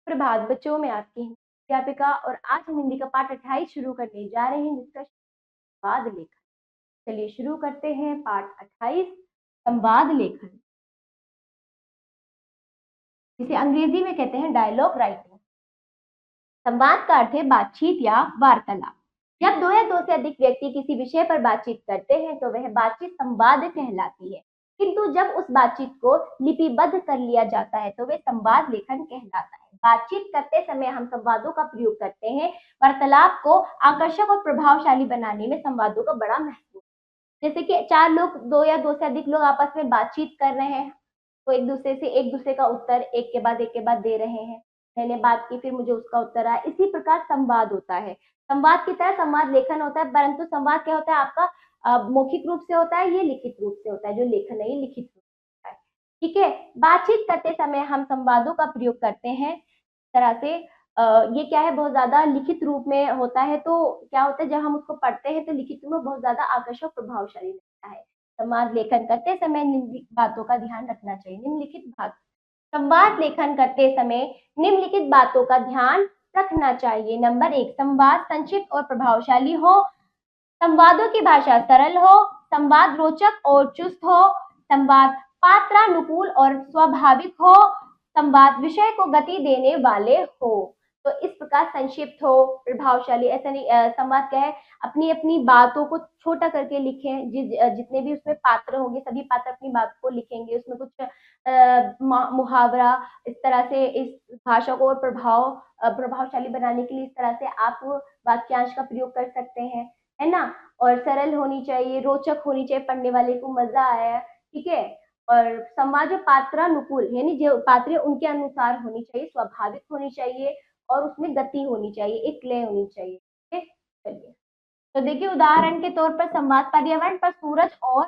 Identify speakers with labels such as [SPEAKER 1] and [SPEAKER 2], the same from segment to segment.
[SPEAKER 1] प्रभात बच्चों में आपकी हिंदी अध्यापिका और आज हम हिंदी का पाठ 28 शुरू करने जा रहे हैं जिसका संवाद लेखन। चलिए शुरू करते हैं पाठ 28 संवाद लेखन, जिसे अंग्रेजी में कहते हैं डायलॉग राइटिंग। संवाद का अर्थ है बातचीत या वार्तालाप। जब दो या दो से अधिक व्यक्ति किसी विषय पर बातचीत करते हैं तो वह बातचीत संवाद कहलाती है, किंतु जब उस बातचीत को लिपिबद्ध कर लिया जाता है तो वह संवाद लेखन कहलाता है। बातचीत करते समय हम संवादों का प्रयोग करते हैं। वार्तालाप को आकर्षक और प्रभावशाली बनाने में संवादों का बड़ा महत्व है। जैसे कि चार लोग, दो या दो से अधिक लोग आपस में बातचीत कर रहे हैं तो एक दूसरे का उत्तर एक के बाद दे रहे हैं। मैंने बात की, फिर मुझे उसका उत्तर आया। इसी प्रकार संवाद होता है। संवाद की तरह संवाद लेखन होता है, परंतु संवाद क्या होता है आपका मौखिक रूप से होता है, ये लिखित रूप से होता है। जो लेखन है ये लिखित रूप से होता है। ठीक है, बातचीत करते समय हम संवादों का प्रयोग करते हैं। इस तरह से ये क्या है, बहुत ज्यादा लिखित रूप में होता है। तो क्या होता है, जब हम उसको पढ़ते हैं तो लिखित रूप में बहुत ज्यादा आकर्षक प्रभावशाली लगता है। संवाद लेखन करते समय निम्नलिखित बातों का ध्यान रखना चाहिए। निम्नलिखित बात संवाद लेखन करते समय निम्नलिखित बातों का ध्यान रखना चाहिए। नंबर 1, संवाद संक्षिप्त और प्रभावशाली हो। संवादों की भाषा सरल हो। संवाद रोचक और चुस्त हो। संवाद पात्रानुकूल और स्वाभाविक हो। संवाद विषय को गति देने वाले हो। तो इस प्रकार संक्षिप्त हो, प्रभावशाली, ऐसा नहीं। संवाद क्या है, अपनी अपनी बातों को छोटा करके लिखें। जितने भी उसमें पात्र होंगे सभी पात्र अपनी बात को लिखेंगे। उसमें कुछ मुहावरा, इस तरह से इस भाषा को और प्रभावशाली बनाने के लिए इस तरह से आप वाक्यांश का प्रयोग कर सकते हैं, है ना। और सरल होनी चाहिए, रोचक होनी चाहिए, पढ़ने वाले को मजा आया। ठीक है। और संवाद जो पात्रानुकूल यानी जो पात्र उनके अनुसार होनी चाहिए, स्वाभाविक होनी चाहिए और उसमें गति होनी चाहिए, एक लय होनी चाहिए। ठीक है, चलिए तो देखिए उदाहरण के तौर पर संवाद पर्यावरण पर सूरज और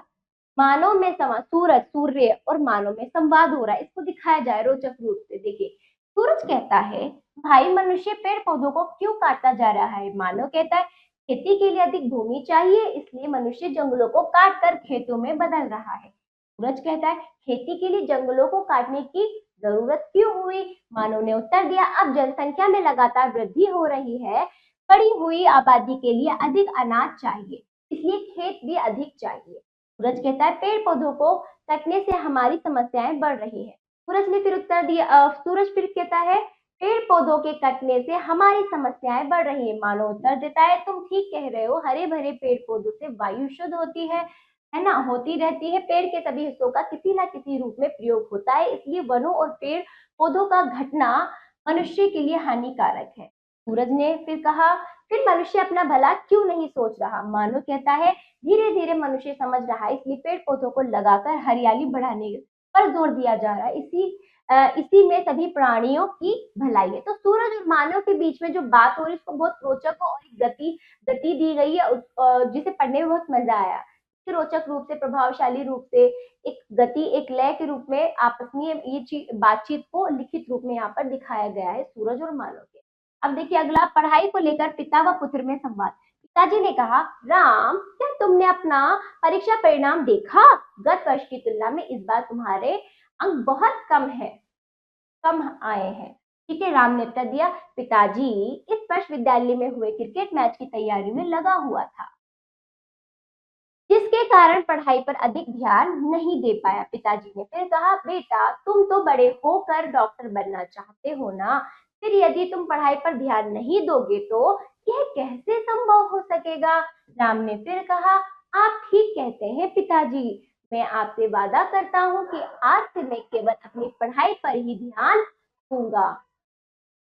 [SPEAKER 1] मानव में संवाद, सूर्य और मानव में संवाद हो रहा है, इसको दिखाया जाए रोचक रूप से। देखिए सूरज कहता है, भाई मनुष्य पेड़ पौधों को क्यों काटता जा रहा है। मानव कहता है, खेती के लिए अधिक भूमि चाहिए इसलिए मनुष्य जंगलों को काट कर खेतों में बदल रहा है। सूरज कहता है, खेती के लिए जंगलों को काटने की जरूरत क्यों हुई। मानव ने उत्तर दिया, अब जनसंख्या में लगातार वृद्धि हो रही है, बढ़ी हुई आबादी के लिए अधिक अनाज चाहिए, इसलिए खेत भी अधिक चाहिए। सूरज कहता है, पेड़ पौधों को कटने से हमारी समस्याएं बढ़ रही है। सूरज ने फिर उत्तर दिया, सूरज फिर कहता है, पेड़ पौधों के कटने से हमारी समस्याएं बढ़ रही है। मानव उत्तर देता है, तुम ठीक कह रहे हो, हरे भरे पेड़ पौधों से वायु शुद्ध होती है ना, होती रहती है। पेड़ के सभी हिस्सों का किसी ना किसी रूप में प्रयोग होता है, इसलिए वनों और पेड़ पौधों का घटना मनुष्य के लिए हानिकारक है। सूरज ने फिर कहा, फिर मनुष्य अपना भला क्यों नहीं सोच रहा। मानव कहता है, धीरे धीरे मनुष्य समझ रहा है, इसलिए पेड़ पौधों को लगाकर हरियाली बढ़ाने पर जोर दिया जा रहा है। इसी में सभी प्राणियों की भलाई है। तो सूरज और मानव के बीच में जो बात हो रही है उसको बहुत रोचक और गति दी गई है, जिसे पढ़ने में बहुत मजा आया। रोचक रूप से, प्रभावशाली रूप से, एक गति, एक लय के रूप में आपस में ये बातचीत को लिखित रूप में यहाँ पर दिखाया गया है सूरज और मानव के। अब देखिए अगला, पढ़ाई को लेकर पिता व पुत्र में संवाद। पिताजी ने कहा, राम क्या तुमने अपना परीक्षा परिणाम देखा। गत वर्ष की तुलना में इस बार तुम्हारे अंक बहुत कम आए हैं। ठीक है, राम ने उत्तर दिया, पिताजी इस वर्ष विद्यालय में हुए क्रिकेट मैच की तैयारी में लगा हुआ था, जिसके कारण पढ़ाई पर अधिक ध्यान नहीं दे पाया। पिताजी ने फिर कहा, बेटा तुम तो बड़े होकर डॉक्टर बनना चाहते हो ना, फिर यदि तुम पढ़ाई पर ध्यान नहीं दोगे तो यह कैसे संभव हो सकेगा। राम ने फिर कहा, आप ठीक कहते हैं पिताजी, मैं आपसे वादा करता हूँ कि आज से मैं केवल अपनी पढ़ाई पर ही ध्यान दूंगा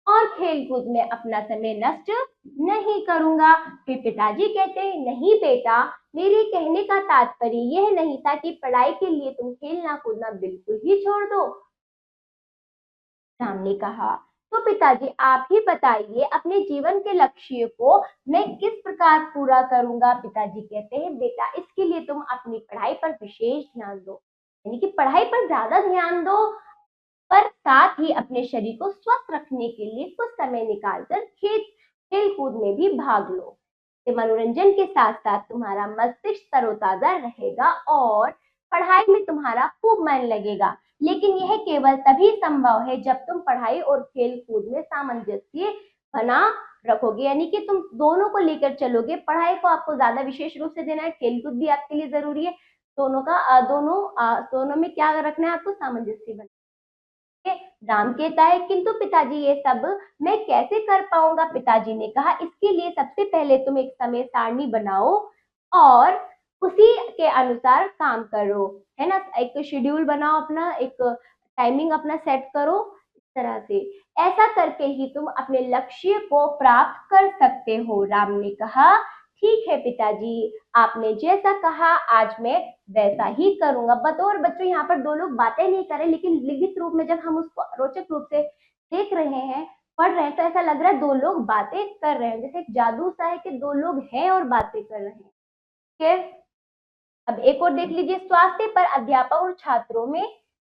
[SPEAKER 1] और खेलकूद में अपना समय नष्ट नहीं करूंगा। फिर पिताजी कहते हैं, नहीं बेटा, मेरे कहने का तात्पर्य यह नहीं था कि पढ़ाई के लिए तुम खेलना कूदना बिल्कुल ही छोड़ दो। राम ने कहा, तो पिताजी आप ही बताइए, अपने जीवन के लक्ष्य को मैं किस प्रकार पूरा करूंगा। पिताजी कहते हैं, बेटा इसके लिए तुम अपनी पढ़ाई पर विशेष ध्यान दो, यानी कि पढ़ाई पर ज्यादा ध्यान दो, पर साथ ही अपने शरीर को स्वस्थ रखने के लिए कुछ समय निकालकर खेल कूद में भी भाग लो। मनोरंजन के साथ साथ तुम्हारा मस्तिष्क तरोताजा रहेगा और पढ़ाई में तुम्हारा खूब मन लगेगा। लेकिन यह केवल तभी संभव है जब तुम पढ़ाई और खेल कूद में सामंजस्य बना रखोगे, यानी कि तुम दोनों को लेकर चलोगे। पढ़ाई को आपको ज्यादा विशेष रूप से देना है, खेल कूद भी आपके लिए जरूरी है। दोनों में क्या रखना है आपको, सामंजस्य बना। राम कहता है किंतु पिताजी ये सब मैं कैसे कर पाऊंगा। पिताजी ने कहा इसके लिए सबसे पहले तुम एक समय सारणी बनाओ और उसी के अनुसार काम करो, है ना। एक शेड्यूल बनाओ अपना, एक टाइमिंग अपना सेट करो। इस तरह से ऐसा करके ही तुम अपने लक्ष्य को प्राप्त कर सकते हो। राम ने कहा ठीक है पिताजी, आपने जैसा कहा आज मैं वैसा ही करूंगा। बतौर बच्चों यहाँ पर दो लोग बातें नहीं कर रहे, लेकिन लिखित रूप में जब हम उसको रोचक रूप से देख रहे हैं, पढ़ रहे हैं, तो ऐसा लग रहा है दो लोग बातें कर रहे हैं, जैसे एक जादू सा है कि दो लोग हैं और बातें कर रहे हैं। ठीक है, अब एक और देख लीजिए, स्वास्थ्य पर अध्यापक और छात्रों में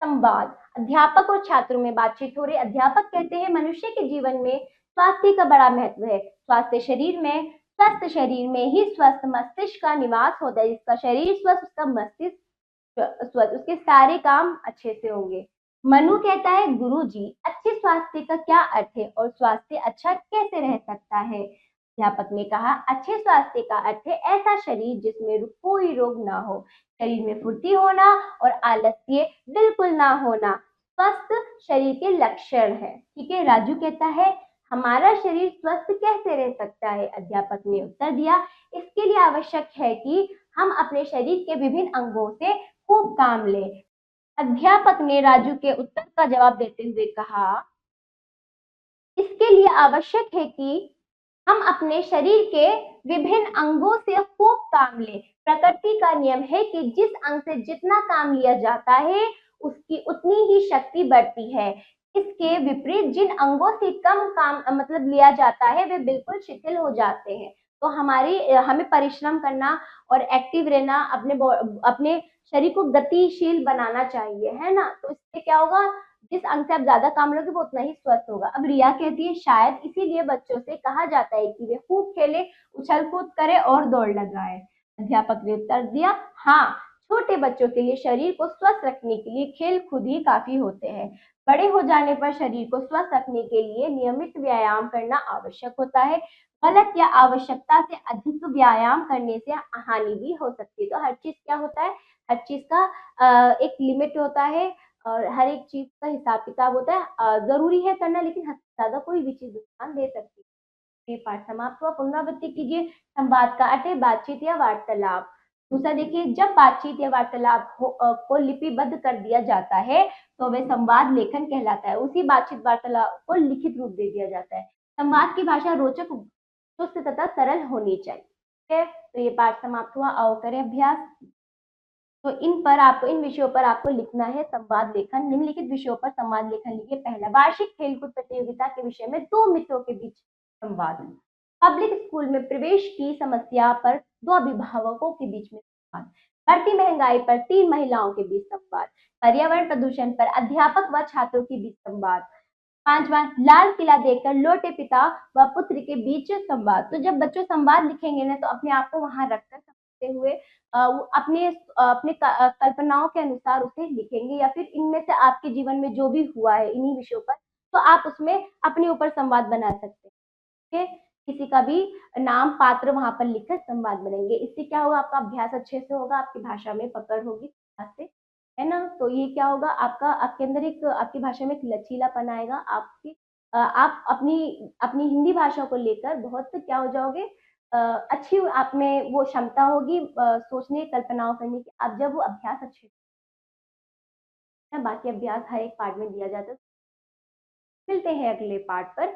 [SPEAKER 1] संवाद। अध्यापक और छात्रों में बातचीत हो रही। अध्यापक कहते हैं मनुष्य के जीवन में स्वास्थ्य का बड़ा महत्व है। स्वस्थ शरीर में ही स्वस्थ मस्तिष्क का निवास होता है। जिसका शरीर स्वस्थ, उसका मस्तिष्क स्वस्थ, उसके सारे काम अच्छे से होंगे। मनु कहता है गुरुजी, अच्छे स्वास्थ्य का क्या अर्थ है और स्वास्थ्य अच्छा कैसे रह सकता है। अध्यापक ने कहा अच्छे स्वास्थ्य का अर्थ है ऐसा शरीर जिसमें कोई रोग ना हो, शरीर में फुर्ती होना और आलस्य बिल्कुल ना होना स्वस्थ शरीर के लक्षण है। ठीक है, राजू कहता है हमारा शरीर स्वस्थ कैसे रह सकता है। अध्यापक ने उत्तर दिया इसके लिए आवश्यक है कि हम अपने शरीर के विभिन्न अंगों से खूब काम लें। अध्यापक ने राजू के उत्तर का जवाब देते हुए कहा इसके लिए आवश्यक है कि हम अपने शरीर के विभिन्न अंगों से खूब काम लें। प्रकृति का नियम है कि जिस अंग से जितना काम लिया जाता है उसकी उतनी ही शक्ति बढ़ती है। इसके विपरीत जिन अंगों से कम काम मतलब लिया जाता है वे बिल्कुल शिथिल हो जाते हैं। तो हमें परिश्रम करना और एक्टिव रहना, अपने शरीर को गतिशील बनाना चाहिए, है ना। तो इससे क्या होगा, जिस अंग से आप ज्यादा काम लोगे वो उतना ही स्वस्थ होगा। अब रिया कहती है शायद इसीलिए बच्चों से कहा जाता है कि वे खूब खेले, उछल कूद करे और दौड़ लगाए। अध्यापक ने उत्तर दिया हाँ, छोटे बच्चों के लिए शरीर को स्वस्थ रखने के लिए खेल खुद ही काफी होते हैं। बड़े हो जाने पर शरीर को स्वस्थ रखने के लिए नियमित व्यायाम करना आवश्यक होता है। गलत या आवश्यकता से अधिक व्यायाम करने से हानि भी हो सकती है। तो हर चीज क्या होता है, हर चीज का एक लिमिट होता है और हर एक चीज का हिसाब किताब होता है। जरूरी है करना, लेकिन हद से ज्यादा कोई भी चीज नुकसान दे सकती है। ये पाठ समाप्त हुआ। पुनरावृत्ति कीजिए। संवाद का अर्थ है बातचीत या वार्तालाप। दूसरा देखिए, जब बातचीत या वार्तालाप को लिपिबद्ध कर दिया जाता है तो वह संवाद लेखन कहलाता है। उसी बातचीत वार्तालाप को लिखित रूप दे दिया जाता है। संवाद की भाषा रोचक, चुस्त तथा सरल होनी चाहिए। ठीक है, तो ये पाठ समाप्त हुआ। आओ करें अभ्यास। तो इन विषयों पर आपको लिखना है संवाद लेखन। निम्नलिखित विषयों पर संवाद लेखन लिखिए। पहला, वार्षिक खेलकूद प्रतियोगिता के विषय में दो मित्रों के बीच संवाद। पब्लिक स्कूल में प्रवेश की समस्या पर दो अभिभावकों के बीच में संवाद। बढ़ती महंगाई पर तीन महिलाओं के बीच संवाद। पर्यावरण प्रदूषण पर अध्यापक व छात्रों के बीच संवाद। पांचवा, लाल किला देखकर लौटे पिता व पुत्र के बीच संवाद। तो जब बच्चों संवाद लिखेंगे ना, तो अपने आप को वहां रखकर समझते हुए अपने अपने कल्पनाओं के अनुसार उसे लिखेंगे, या फिर इनमें से आपके जीवन में जो भी हुआ है इन्हीं विषयों पर, तो आप उसमें अपने ऊपर संवाद बना सकते हैं। ठीक है, किसी का भी नाम पात्र वहां पर लिखकर संवाद बनेंगे। इससे क्या होगा, आपका अभ्यास अच्छे से होगा, आपकी भाषा में पकड़ होगी से, है ना। तो ये क्या होगा, आपके अंदर एक, आपकी भाषा में एक लचीलापन आएगा। आप अपनी अपनी हिंदी भाषा को लेकर बहुत क्या हो जाओगे, अच्छी आप में वो क्षमता होगी सोचने, कल्पनाओं करने की। आप जब वो अभ्यास अच्छे से, बाकी अभ्यास हर एक पार्ट में दिया जाता है। मिलते हैं अगले पार्ट पर।